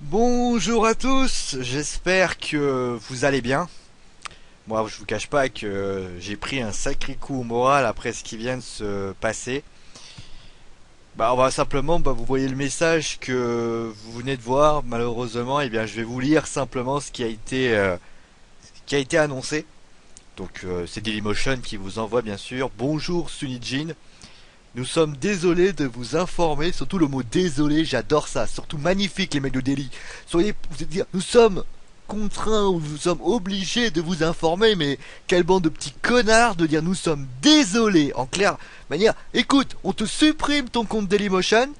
Bonjour à tous, j'espère que vous allez bien. Moi, je vous cache pas que j'ai pris un sacré coup au moral après ce qui vient de se passer. On va simplement, vous voyez le message que vous venez de voir. Malheureusement, je vais vous lire simplement ce qui a été annoncé. C'est Dailymotion qui vous envoie bien sûr. Bonjour Sunijin. Nous sommes désolés de vous informer, surtout le mot désolé, j'adore ça, surtout magnifique les mecs de Delhi. Nous sommes contraints ou nous sommes obligés de vous informer, mais quelle bande de petits connards de dire nous sommes désolés. En clair, manière, écoute, on te supprime ton compte Dailymotion,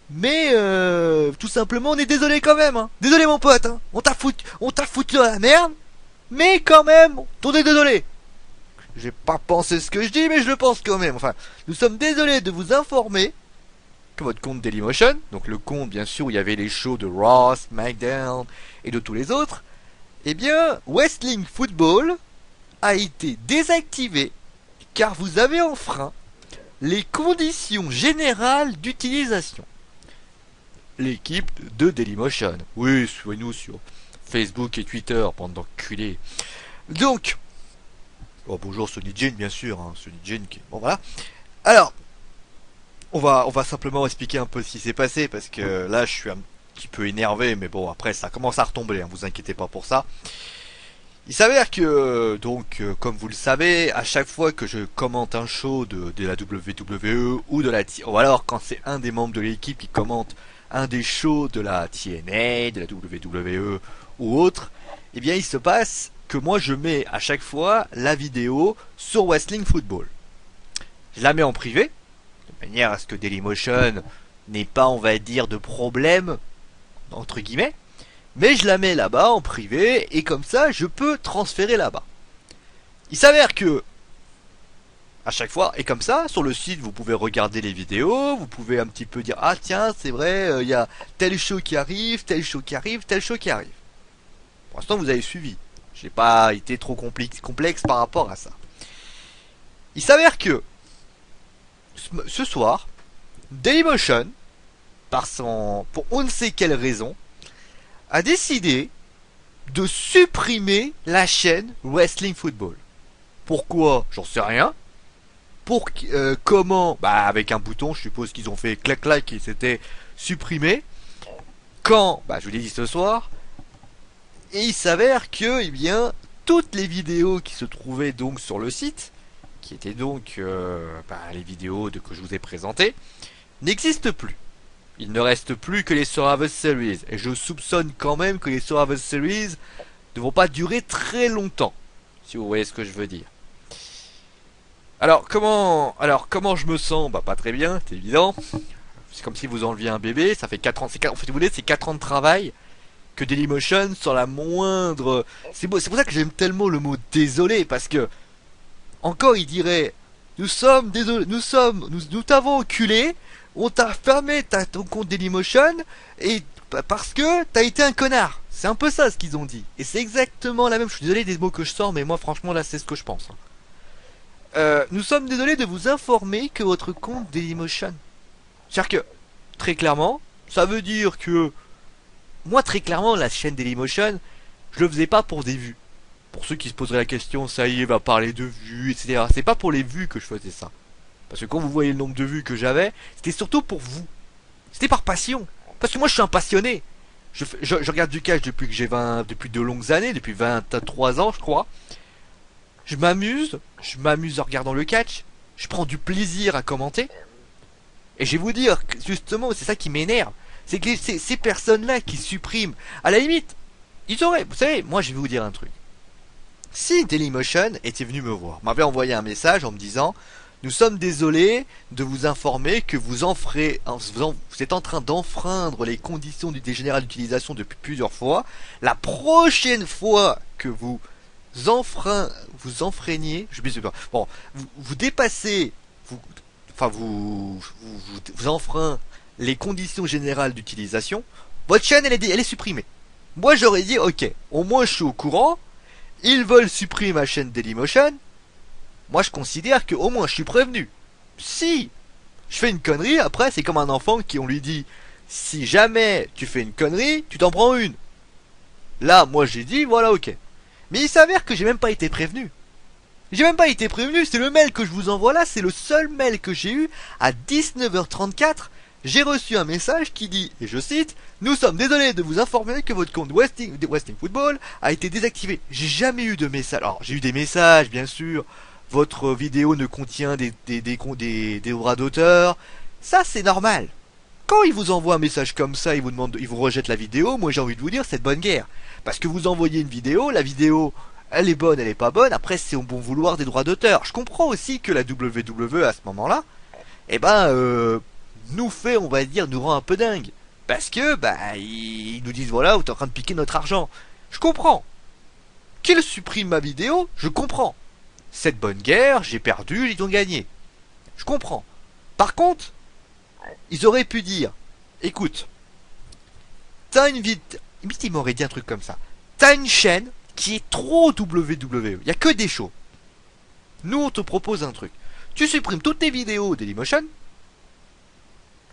mais tout simplement on est désolé quand même. Hein. Désolé mon pote, hein. On t'a foutu dans la merde, mais quand même, on est désolé. J'ai pas pensé ce que je dis, mais je le pense quand même. Enfin, nous sommes désolés de vous informer que votre compte Dailymotion, donc le compte bien sûr où il y avait les shows de Raw, SmackDown et de tous les autres, Wrestling Football a été désactivé car vous avez enfreint les conditions générales d'utilisation. L'équipe de Dailymotion. Oui, suivez-nous sur Facebook et Twitter, bande d'enculés. Donc, oh, bonjour Sonny Jin, bien sûr, hein, Sonny Jin qui... Bon, voilà. Alors, on va simplement expliquer un peu ce qui s'est passé, parce que là, je suis un petit peu énervé, mais bon, après, ça commence à retomber, hein, vous inquiétez pas pour ça. Il s'avère que, comme vous le savez, à chaque fois que je commente un show de la WWE ou ou alors quand c'est un des membres de l'équipe qui commente un des shows de la TNA, de la WWE ou autre, il se passe que moi je mets à chaque fois la vidéo sur Wrestling Football. Je la mets en privé, de manière à ce que Dailymotion n'ait pas, on va dire, de problème, entre guillemets, mais je la mets là-bas en privé, et comme ça je peux transférer là-bas. Il s'avère que, à chaque fois, et comme ça, sur le site, vous pouvez regarder les vidéos, vous pouvez un petit peu dire, ah tiens, c'est vrai, il y a tel show qui arrive, tel show qui arrive, tel show qui arrive. Pour l'instant, vous avez suivi. J'ai pas été trop complexe par rapport à ça. Il s'avère que ce soir, Dailymotion, pour on ne sait quelle raison, a décidé de supprimer la chaîne Wrestling Football. Pourquoi? J'en sais rien. Comment? Avec un bouton, je suppose qu'ils ont fait clac clac et c'était supprimé. Quand? Je vous l'ai dit ce soir. Et il s'avère que, toutes les vidéos qui se trouvaient donc sur le site, qui étaient donc les vidéos que je vous ai présentées, n'existent plus. Il ne reste plus que les Survivor Series. Et je soupçonne quand même que les Survivor Series ne vont pas durer très longtemps. Si vous voyez ce que je veux dire. Alors comment je me sens? Pas très bien, c'est évident. C'est comme si vous enleviez un bébé. Ça fait 4 ans. En fait, vous voulez, c'est 4 ans de travail que Dailymotion sans la moindre... C'est pour ça que j'aime tellement le mot désolé, parce que encore il dirait nous sommes désolés, nous t'avons enculé, on t'a fermé ton compte Dailymotion et parce que t'as été un connard. C'est un peu ça ce qu'ils ont dit. Et c'est exactement la même. Je suis désolé des mots que je sors, mais moi franchement là c'est ce que je pense. Nous sommes désolés de vous informer que votre compte Dailymotion. C'est-à-dire que très clairement, ça veut dire que moi, très clairement, la chaîne Dailymotion, je le faisais pas pour des vues. Pour ceux qui se poseraient la question, ça y est, va parler de vues, etc. C'est pas pour les vues que je faisais ça. Parce que quand vous voyez le nombre de vues que j'avais, c'était surtout pour vous. C'était par passion. Parce que moi, je suis un passionné. Je regarde du catch depuis que depuis de longues années, depuis 23 ans, je crois. Je m'amuse en regardant le catch. Je prends du plaisir à commenter. Et je vais vous dire, justement, c'est ça qui m'énerve. C'est que ces personnes-là qui suppriment, à la limite, ils auraient, vous savez, moi je vais vous dire un truc. Si Dailymotion était venu me voir, m'avait envoyé un message en me disant, nous sommes désolés de vous informer que vous êtes en train d'enfreindre les conditions du général d'utilisation depuis plusieurs fois. La prochaine fois que vous enfreigniez, je sais pas, bon, vous dépassez, vous enfreint les conditions générales d'utilisation, votre chaîne elle est supprimée. Moi j'aurais dit ok, au moins je suis au courant, ils veulent supprimer ma chaîne Dailymotion, moi je considère que au moins je suis prévenu. Si je fais une connerie, après c'est comme un enfant qui on lui dit Si jamais tu fais une connerie, tu t'en prends une. Là, moi j'ai dit, voilà, ok. Mais il s'avère que j'ai même pas été prévenu. J'ai même pas été prévenu, c'est le mail que je vous envoie là, c'est le seul mail que j'ai eu à 19h34. J'ai reçu un message qui dit, et je cite, nous sommes désolés de vous informer que votre compte Wrestling Football a été désactivé. J'ai jamais eu de message. Alors, j'ai eu des messages, bien sûr. Votre vidéo ne contient des droits d'auteur. Ça, c'est normal. Quand ils vous envoient un message comme ça, ils vous rejettent la vidéo, moi j'ai envie de vous dire, c'est de bonne guerre. Parce que vous envoyez une vidéo, la vidéo, elle est bonne, elle est pas bonne, après c'est au bon vouloir des droits d'auteur. Je comprends aussi que la WWE à ce moment-là, eh ben, on va dire, nous rend un peu dingue. Parce que, bah, ils nous disent, voilà, vous êtes en train de piquer notre argent. Je comprends. Qu'ils suppriment ma vidéo, je comprends. Cette bonne guerre, j'ai perdu, ils ont gagné. Je comprends. Par contre, ils auraient pu dire, écoute, t'as une vie, ils m'auraient dit un truc comme ça. T'as une chaîne qui est trop WWE. Il y a que des shows. Nous, on te propose un truc. Tu supprimes toutes tes vidéos Dailymotion.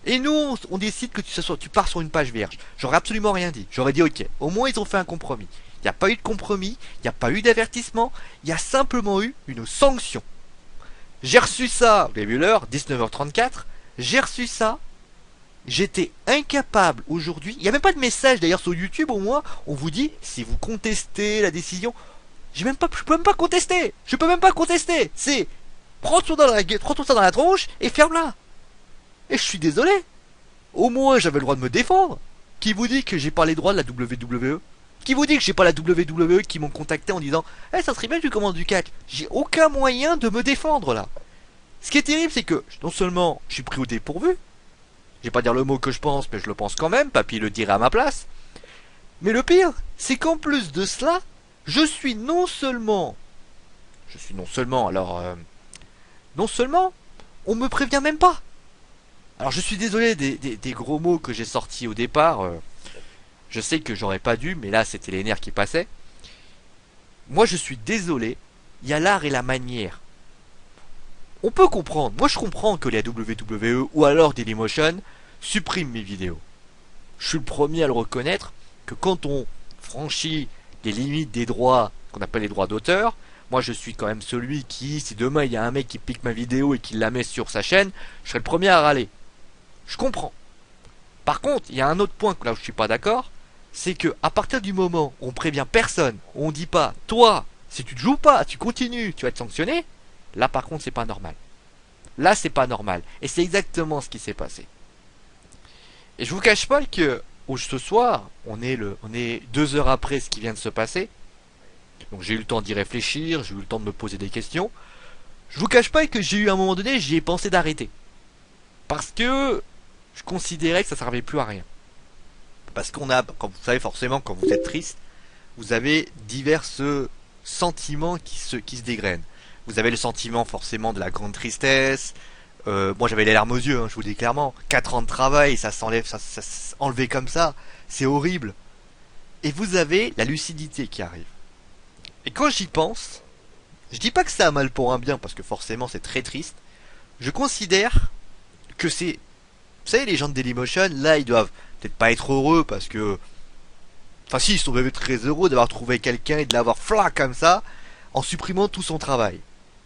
Et nous, on décide que tu pars sur une page vierge. J'aurais absolument rien dit. J'aurais dit ok. Au moins, ils ont fait un compromis. Il n'y a pas eu de compromis. Il n'y a pas eu d'avertissement. Il y a simplement eu une sanction. J'ai reçu ça, vous avez vu l'heure, 19h34. J'ai reçu ça. J'étais incapable aujourd'hui. Il n'y a même pas de message d'ailleurs sur YouTube au moins. On vous dit si vous contestez la décision. Je peux même pas contester. Je peux même pas contester. C'est prends-toi ça dans la tronche et ferme-la. Et je suis désolé. Au moins j'avais le droit de me défendre. Qui vous dit que j'ai pas les droits de la WWE? Qui vous dit que j'ai pas la WWE qui m'ont contacté en disant ça serait bien que tu commandes du catch. J'ai aucun moyen de me défendre là. Ce qui est terrible, c'est que non seulement je suis pris au dépourvu, je vais pas dire le mot que je pense, mais je le pense quand même, papy le dirait à ma place. Mais le pire, c'est qu'en plus de cela, je suis non seulement, non seulement, on me prévient même pas. Alors je suis désolé des gros mots que j'ai sortis au départ, je sais que j'aurais pas dû, mais là c'était les nerfs qui passaient. Moi je suis désolé, il y a l'art et la manière. On peut comprendre, moi je comprends que les WWE ou alors Dailymotion suppriment mes vidéos. Je suis le premier à le reconnaître que quand on franchit les limites des droits qu'on appelle les droits d'auteur, moi je suis quand même celui qui, si demain il y a un mec qui pique ma vidéo et qui la met sur sa chaîne, je serai le premier à râler. Je comprends. Par contre, il y a un autre point là où je suis pas d'accord, c'est que à partir du moment où on prévient personne, où on dit pas, toi, si tu ne joues pas, tu continues, tu vas être sanctionné, là par contre c'est pas normal. Là c'est pas normal. Et c'est exactement ce qui s'est passé. Et je vous cache pas que ce soir, on est 2 heures après ce qui vient de se passer. Donc j'ai eu le temps d'y réfléchir, j'ai eu le temps de me poser des questions. Je vous cache pas que j'ai eu un moment donné, j'y ai pensé d'arrêter. Parce que je considérais que ça servait plus à rien. Parce qu'on a, comme vous savez forcément, quand vous êtes triste, vous avez divers sentiments qui se dégrainent. Vous avez le sentiment forcément de la grande tristesse. Moi j'avais les larmes aux yeux, je vous le dis clairement. 4 ans de travail, ça s'enlève, ça enlevé comme ça, c'est horrible. Et vous avez la lucidité qui arrive. Et quand j'y pense, je dis pas que c'est un mal pour un bien, parce que forcément c'est très triste. Je considère que c'est... Vous savez, les gens de Dailymotion, là ils doivent peut-être pas être heureux, parce que... Enfin si, ils sont même très heureux d'avoir trouvé quelqu'un et de l'avoir flac comme ça, en supprimant tout son travail.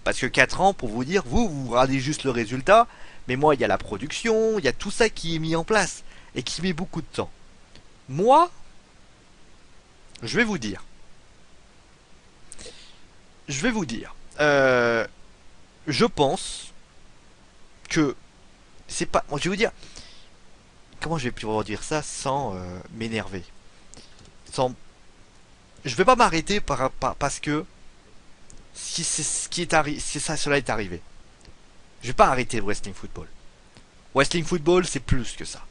Parce que 4 ans, pour vous dire, vous regardez juste le résultat, mais moi, il y a la production, il y a tout ça qui est mis en place, et qui met beaucoup de temps. Moi, je vais vous dire. Je pense que c'est pas... Bon, je vais vous dire... Comment je vais pouvoir dire ça sans m'énerver? Sans... Je vais pas m'arrêter parce que... Si c'est ce qui est arrivé, si ça, cela est arrivé. Je vais pas arrêter le Wrestling Football. Wrestling Football, c'est plus que ça.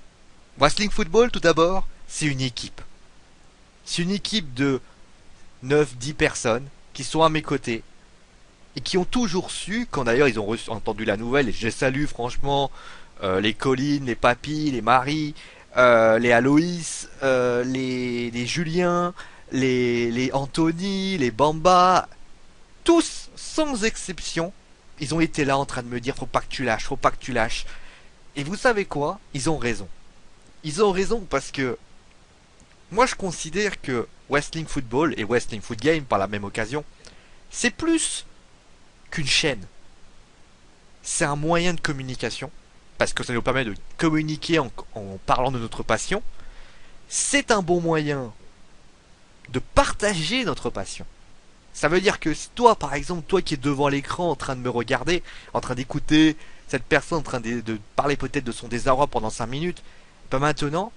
Wrestling Football, tout d'abord, c'est une équipe. C'est une équipe de 9, 10 personnes qui sont à mes côtés et qui ont toujours su, quand d'ailleurs ils ont entendu la nouvelle, et je salue franchement les Collines, les Papy, les Marie, les Aloïs, les Julien, les Anthony, les Bamba, tous, sans exception, ils ont été là en train de me dire faut pas que tu lâches, faut pas que tu lâches. Et vous savez quoi? Ils ont raison. Ils ont raison parce que moi je considère que Wrestling Football et Wrestling Foot Game par la même occasion, c'est plus qu'une chaîne. C'est un moyen de communication parce que ça nous permet de communiquer en parlant de notre passion. C'est un bon moyen de partager notre passion. Ça veut dire que si toi, par exemple, toi qui es devant l'écran en train de me regarder, en train d'écouter cette personne en train de parler peut-être de son désarroi pendant 5 minutes, ben maintenant,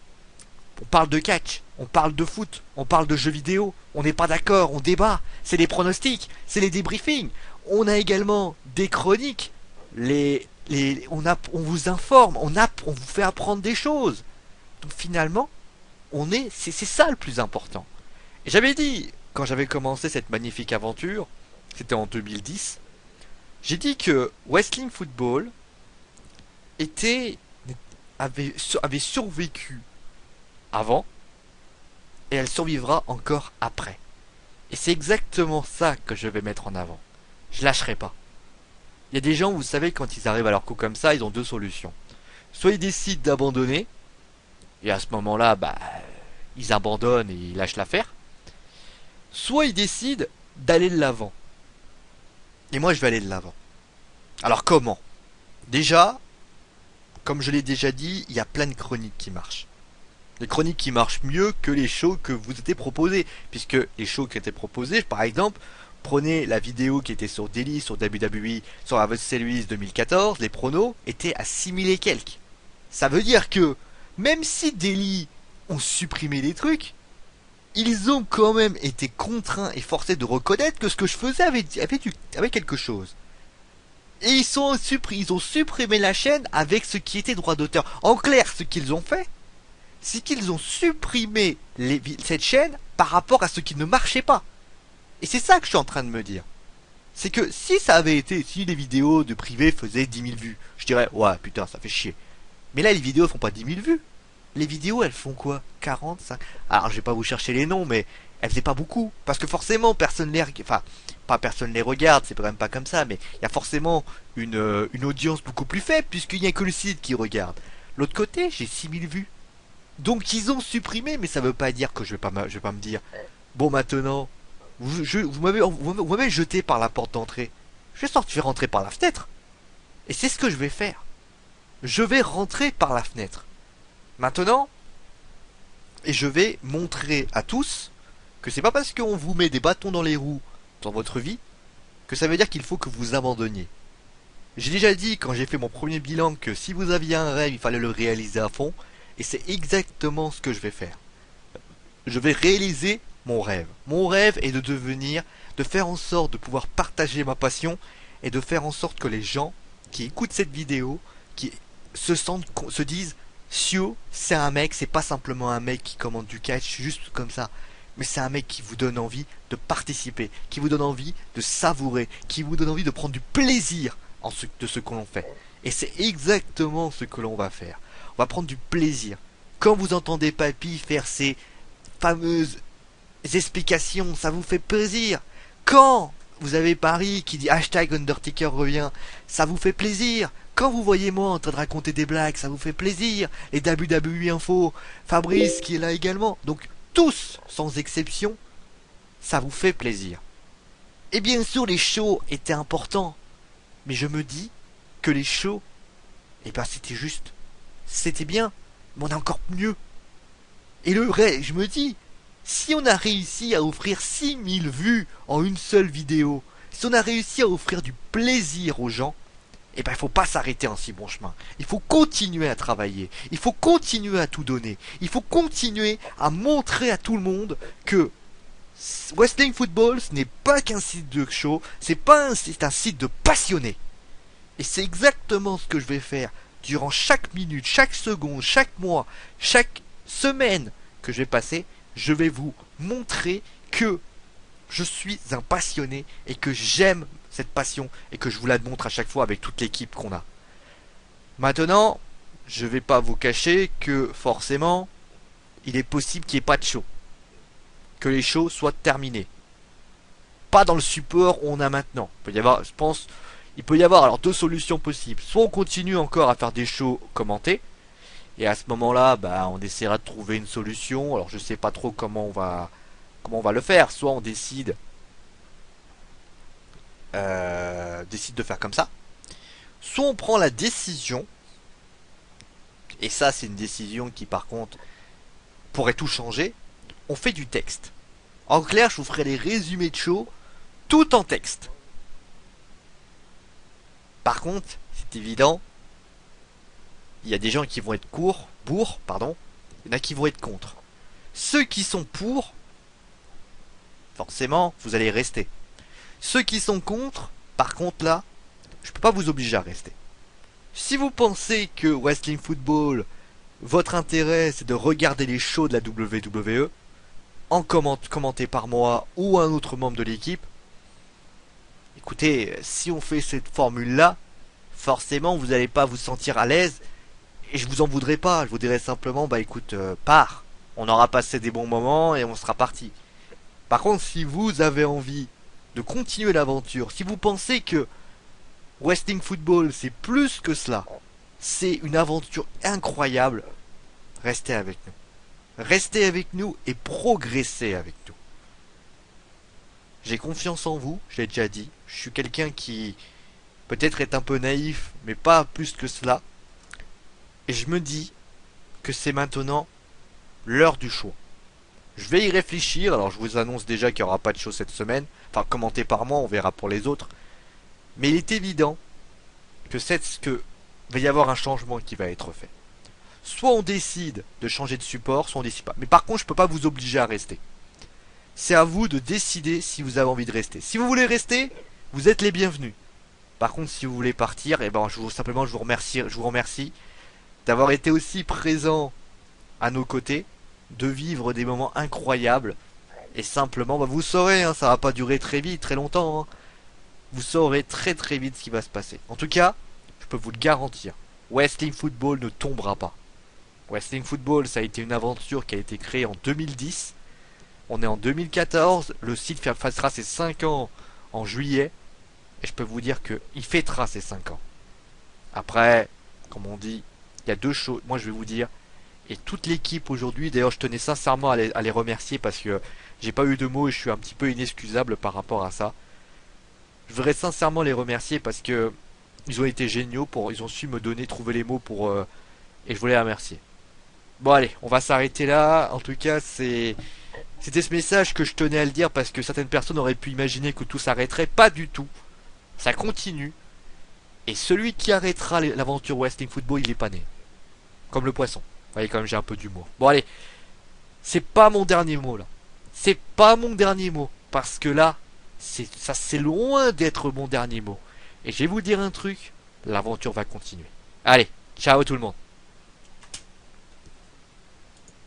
on parle de catch, on parle de foot, on parle de jeux vidéo, on n'est pas d'accord, on débat, c'est des pronostics, c'est les débriefings. On a également des chroniques, on vous informe, on vous fait apprendre des choses. Donc finalement, c'est ça le plus important. Et j'avais dit, quand j'avais commencé cette magnifique aventure, c'était en 2010, j'ai dit que Wrestling Football était, avait survécu avant, et elle survivra encore après. Et c'est exactement ça que je vais mettre en avant. Je lâcherai pas. Il y a des gens, vous savez, quand ils arrivent à leur coup comme ça, ils ont deux solutions. Soit ils décident d'abandonner, et à ce moment-là, bah, ils abandonnent et ils lâchent l'affaire. Soit ils décident d'aller de l'avant. Et moi, je vais aller de l'avant. Alors comment? Déjà, comme je l'ai déjà dit, il y a plein de chroniques qui marchent. Des chroniques qui marchent mieux que les shows que vous étiez proposés. Puisque les shows qui étaient proposés, par exemple, prenez la vidéo qui était sur Daily, sur WWE, sur la Series 2014, les pronos étaient à 6000 et quelques. Ça veut dire que, même si Daily ont supprimé des trucs, ils ont quand même été contraints et forcés de reconnaître que ce que je faisais avait quelque chose. Et ils ont supprimé la chaîne avec ce qui était droit d'auteur. En clair, ce qu'ils ont fait, c'est qu'ils ont supprimé cette chaîne par rapport à ce qui ne marchait pas. Et c'est ça que je suis en train de me dire. C'est que si ça avait été, si les vidéos de privé faisaient 10 000 vues, je dirais, ouais, putain, ça fait chier. Mais là, les vidéos font pas 10 000 vues. Les vidéos, elles font quoi? 40, 5... Alors, je vais pas vous chercher les noms, mais elles faisaient pas beaucoup. Parce que forcément, personne les... Enfin, pas personne les regarde, c'est quand même pas comme ça, mais il y a forcément une audience beaucoup plus faible, puisqu'il n'y a que le site qui regarde. L'autre côté, j'ai 6000 vues. Donc, ils ont supprimé, mais ça veut pas dire que je vais pas me dire, bon, maintenant, vous m'avez jeté par la porte d'entrée. Je vais rentrer par la fenêtre. Et c'est ce que je vais faire. Je vais rentrer par la fenêtre. Maintenant, et je vais montrer à tous que c'est pas parce qu'on vous met des bâtons dans les roues dans votre vie que ça veut dire qu'il faut que vous abandonniez. J'ai déjà dit quand j'ai fait mon premier bilan que si vous aviez un rêve, il fallait le réaliser à fond, et c'est exactement ce que je vais faire. Je vais réaliser mon rêve. Mon rêve est de faire en sorte de pouvoir partager ma passion et de faire en sorte que les gens qui écoutent cette vidéo, qui se disent Sio, c'est un mec, c'est pas simplement un mec qui commande du catch juste comme ça, mais c'est un mec qui vous donne envie de participer, qui vous donne envie de savourer, qui vous donne envie de prendre du plaisir de ce que l'on fait. Et c'est exactement ce que l'on va faire. On va prendre du plaisir. Quand vous entendez Papy faire ses fameuses explications, ça vous fait plaisir. Quand vous avez Paris qui dit hashtag Undertaker revient, ça vous fait plaisir. Quand vous voyez moi en train de raconter des blagues, ça vous fait plaisir. Les WWE Info, Fabrice qui est là également. Donc tous, sans exception, ça vous fait plaisir. Et bien sûr les shows étaient importants. Mais je me dis que les shows, eh ben c'était juste. C'était bien, mais on a encore mieux. Et le vrai, je me dis, si on a réussi à offrir 6000 vues en une seule vidéo, si on a réussi à offrir du plaisir aux gens, eh ben il faut pas s'arrêter en si bon chemin. Il faut continuer à travailler, il faut continuer à tout donner, il faut continuer à montrer à tout le monde que Wrestling Football, ce n'est pas qu'un site de show, c'est un site de passionnés. Et c'est exactement ce que je vais faire durant chaque minute, chaque seconde, chaque mois, chaque semaine que je vais passer. Je vais vous montrer que je suis un passionné et que j'aime cette passion et que je vous la montre à chaque fois avec toute l'équipe qu'on a. Maintenant, je vais pas vous cacher que forcément, il est possible qu'il n'y ait pas de show. Que les shows soient terminés. Pas dans le support où on a maintenant. Il peut y avoir, je pense, il peut y avoir alors deux solutions possibles. Soit on continue encore à faire des shows commentés, Et à ce moment-là, bah, on essaiera de trouver une solution. Alors je sais pas trop comment on va le faire. Soit on décide de faire comme ça. Soit on prend la décision, et ça c'est une décision qui par contre pourrait tout changer. On fait du texte. En clair, je vous ferai les résumés de show tout en texte. Par contre, c'est évident, il y a des gens qui vont être pour, pardon, il y en a qui vont être contre. Ceux qui sont pour, forcément, vous allez rester. Ceux qui sont contre, par contre là, je peux pas vous obliger à rester. Si vous pensez que Wrestling Football, votre intérêt c'est de regarder les shows de la WWE, commenté par moi ou un autre membre de l'équipe, écoutez, si on fait cette formule là, forcément vous n'allez pas vous sentir à l'aise et je vous en voudrais pas. Je vous dirais simplement, bah écoute, pars. On aura passé des bons moments et on sera parti. Par contre, si vous avez envie de continuer l'aventure, si vous pensez que Wrestling Football c'est plus que cela, c'est une aventure incroyable, restez avec nous. Restez avec nous et progressez avec nous. J'ai confiance en vous, je l'ai déjà dit. Je suis quelqu'un qui peut-être est un peu naïf, mais pas plus que cela. Et je me dis que c'est maintenant l'heure du choix. Je vais y réfléchir, alors je vous annonce déjà qu'il n'y aura pas de show cette semaine. Enfin, commenté par moi, on verra pour les autres. Mais il est évident que va y avoir un changement qui va être fait. Soit on décide de changer de support, soit on décide pas. Mais par contre, je peux pas vous obliger à rester. C'est à vous de décider si vous avez envie de rester. Si vous voulez rester, vous êtes les bienvenus. Par contre, si vous voulez partir, eh ben, je vous remercie d'avoir été aussi présent à nos côtés, de vivre des moments incroyables. Et simplement, bah, vous saurez, hein, ça va pas durer très vite, très longtemps. Hein. Vous saurez très très vite ce qui va se passer. En tout cas, je peux vous le garantir. Wrestling Football ne tombera pas. Wrestling Football, ça a été une aventure qui a été créée en 2010. On est en 2014. Le site fêtera ses 5 ans en juillet. Et je peux vous dire qu'il fêtera ses 5 ans. Après, comme on dit, il y a deux choses. Moi, je vais vous dire. Et toute l'équipe aujourd'hui, d'ailleurs, je tenais sincèrement à les remercier parce que j'ai pas eu de mots et je suis un petit peu inexcusable par rapport à ça. Je voudrais sincèrement les remercier parce que ils ont été géniaux ils ont su me trouver les mots et je voulais les remercier. Bon allez, on va s'arrêter là. En tout cas, c'était ce message que je tenais à le dire parce que certaines personnes auraient pu imaginer que tout s'arrêterait. Pas du tout. Ça continue. Et celui qui arrêtera l'aventure Wrestling Football, il est pas né. Comme le poisson. Vous voyez, quand même, j'ai un peu d'humour. Bon allez, c'est pas mon dernier mot là. C'est pas mon dernier mot. Parce que là, c'est loin d'être mon dernier mot. Et je vais vous dire un truc, l'aventure va continuer. Allez, ciao tout le monde.